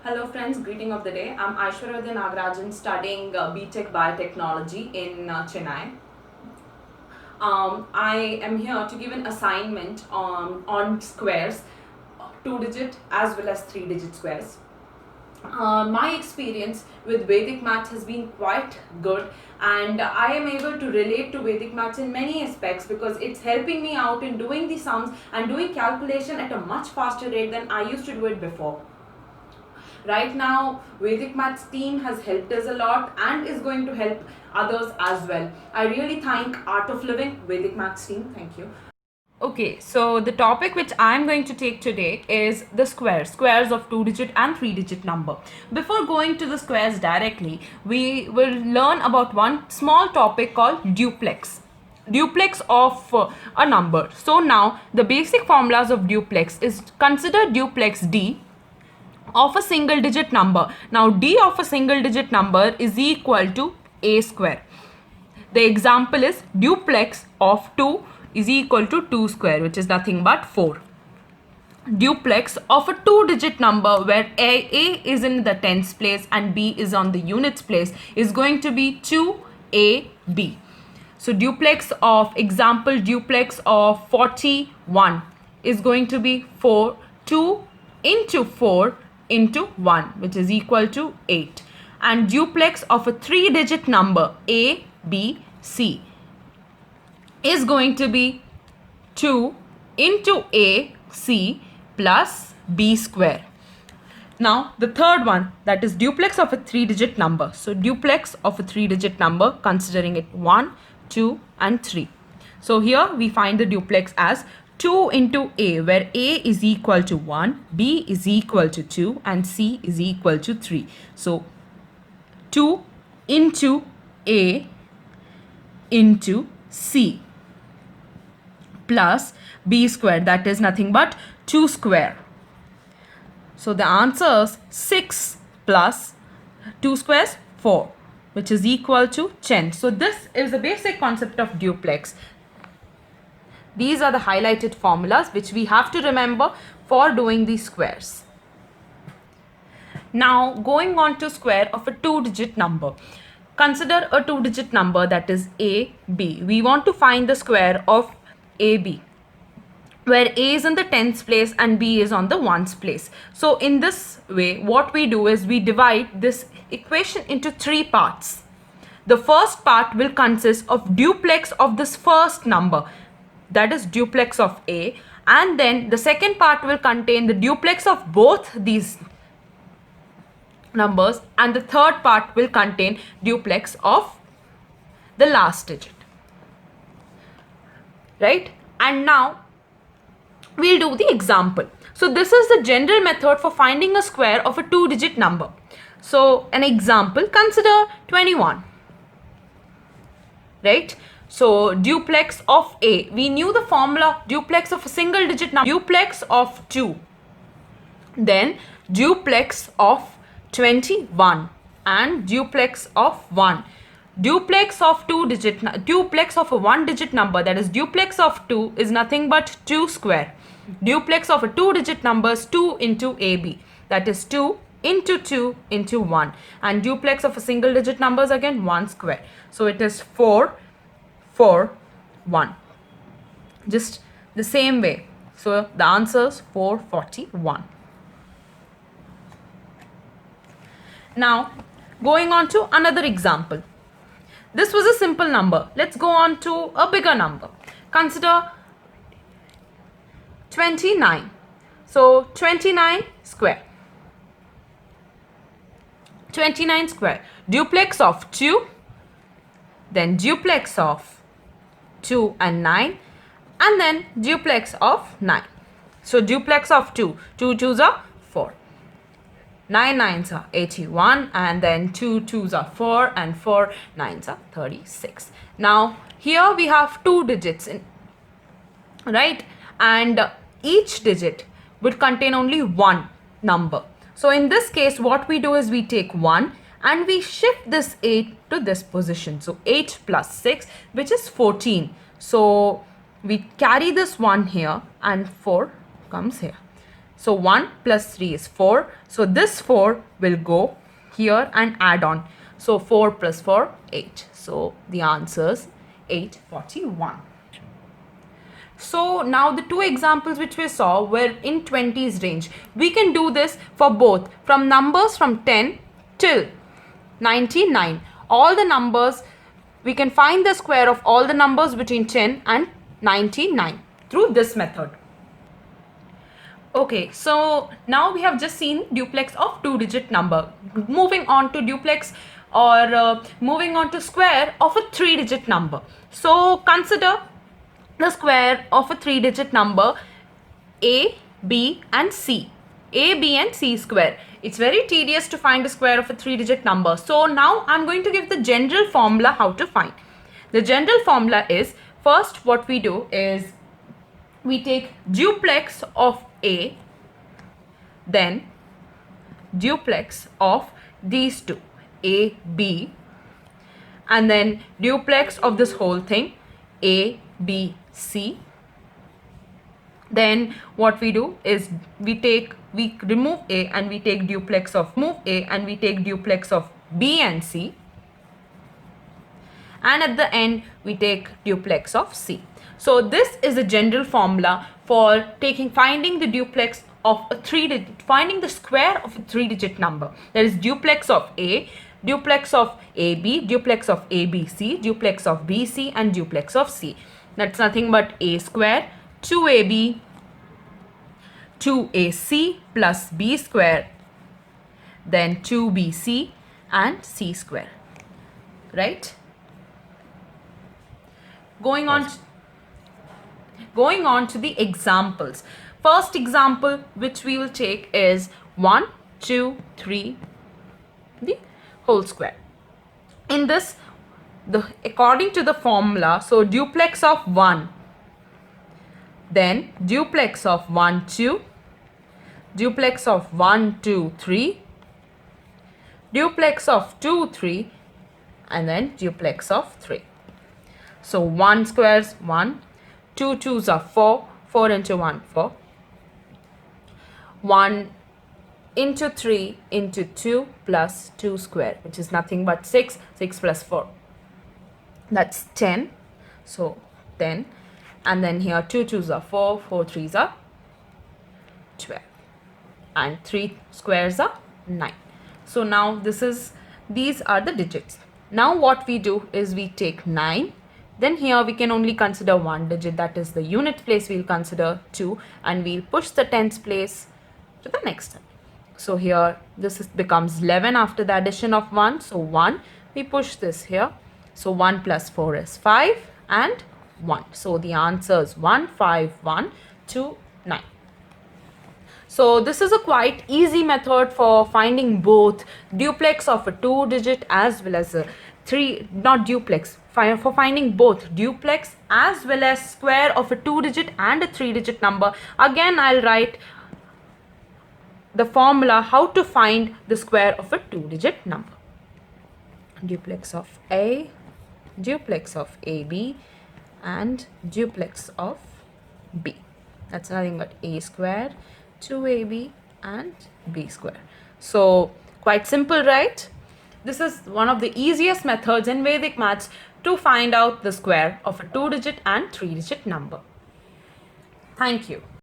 Hello friends, greeting of the day. I'm Aishwarya Nagarajan studying B.Tech Biotechnology in Chennai. I am here to give an assignment on squares, 2-digit as well as 3-digit squares. My experience with Vedic maths has been quite good, and I am able to relate to Vedic maths in many aspects because it's helping me out in doing the sums and doing calculation at a much faster rate than I used to do it before. Right now, Vedic Maths team has helped us a lot and is going to help others as well. I really thank Art of Living, Vedic Maths team. Thank you. Okay, so the topic which I'm going to take today is the squares of 2-digit and 3-digit number. Before going to the squares directly, we will learn about one small topic called duplex of a number. So now the basic formulas of duplex is consider duplex D of a single digit number. Now D of a single digit number is equal to A square. The example is duplex of 2 is equal to 2 square, which is nothing but 4. Duplex of a 2-digit number where A is in the tens place and B is on the units place is going to be 2AB. So duplex of 41 is going to be 2 into 4 into 1, which is equal to 8. And duplex of a 3-digit number A, B, C is going to be 2 into A, C plus B square. Now the third one, that is duplex of a 3-digit number. So duplex of a 3-digit number, considering it 1, 2 and 3. So here we find the duplex as 2 into A, where A is equal to 1, B is equal to 2 and C is equal to 3. So 2 into A into C plus B square, that is nothing but 2 square. So the answer is 6 plus 2 squares 4, which is equal to 10. So this is the basic concept of duplex. These are the highlighted formulas which we have to remember for doing these squares. Now going on to square of a 2-digit number. Consider a 2-digit number, that is AB. We want to find the square of AB, where A is in the tens place and B is on the ones place. So in this way, what we do is we divide this equation into 3 parts. The first part will consist of duplex of this first number, that is duplex of A, and then the second part will contain the duplex of both these numbers, and the third part will contain duplex of the last digit. Right? And now we'll do the example. So this is the general method for finding a square of a 2-digit number. So an example, consider 21. Right? So duplex of A, we knew the formula, duplex of a single digit number, duplex of 2, then duplex of 21 and duplex of 1. Duplex of duplex of a 1-digit number, that is duplex of 2, is nothing but 2 square. Duplex of a 2-digit number is 2 into AB, that is 2 into 2 into 1. And duplex of a single digit number is again 1 square. So it is 4, 4, 1. Just the same way. So the answer is 441. Now going on to another example. This was a simple number. Let's go on to a bigger number. Consider 29. So 29 square. 29 square. Duplex of 2, then duplex of 2 and 9, and then duplex of 9. So duplex of 2, 2 2s are 4. 9 9s are 81, and then 2 2s are 4 and 4 9s are 36. Now here we have 2 digits in, right, and each digit would contain only one number. So in this case, what we do is we take 1 and we shift this 8 to this position. So 8 plus 6, which is 14. So we carry this 1 here and 4 comes here. So 1 plus 3 is 4. So this 4 will go here and add on. So 4 plus 4, 8. So the answer is 841. So now the two examples which we saw were in 20s range. We can do this for both, from numbers from 10 till 99. All the numbers, we can find the square of all the numbers between 10 and 99 through this method. Okay, so now we have just seen duplex of 2-digit number. Moving on to duplex or moving on to square of a 3-digit number. So consider the square of a 3-digit number A, B and C. A, B and C square. It's very tedious to find the square of a 3-digit number. So now I'm going to give the general formula how to find. The general formula is, first what we do is we take duplex of A, then duplex of these two, A, B, and then duplex of this whole thing, A, B, C. Then what we do is we remove A and we take duplex of B and C, and at the end we take duplex of C. So this is a general formula for finding the duplex of a finding the square of a 3-digit number. That is duplex of A, duplex of AB, duplex of ABC, duplex of BC and duplex of C. That's nothing but A square, 2AB, 2AC plus B square, then 2BC and C square, right? Going on to the examples. First example which we will take is 1, 2, 3, the whole square. In this, according to the formula, so duplex of 1, then duplex of 1, 2, duplex of 1, 2, 3, duplex of 2, 3, and then duplex of 3. So 1 squares 1, 2 2s are 4, 4 into 1, 4, 1 into 3 into 2 plus 2 square, which is nothing but 6, 6 plus 4. That's 10. So 10. And then here 2 2s are 4, 4 3s are 12. And 3 squares are 9. So now these are the digits. Now what we do is we take 9. Then here we can only consider one digit, that is the unit place we'll consider 2, and we'll push the tens place to the next step. So here becomes 11 after the addition of 1. So 1, we push this here. So 1 plus 4 is 5 and 1. So the answer is 1, 5, 1, 2, 9. So this is a quite easy method for finding both duplex of a 2-digit as well as a for finding both duplex as well as square of a 2-digit and a 3-digit number. Again, I'll write the formula how to find the square of a 2-digit number. Duplex of A, duplex of AB, and duplex of B. That's nothing but A square, 2AB, and B square. So quite simple, right? This is one of the easiest methods in Vedic maths to find out the square of a 2-digit and 3-digit number. Thank you.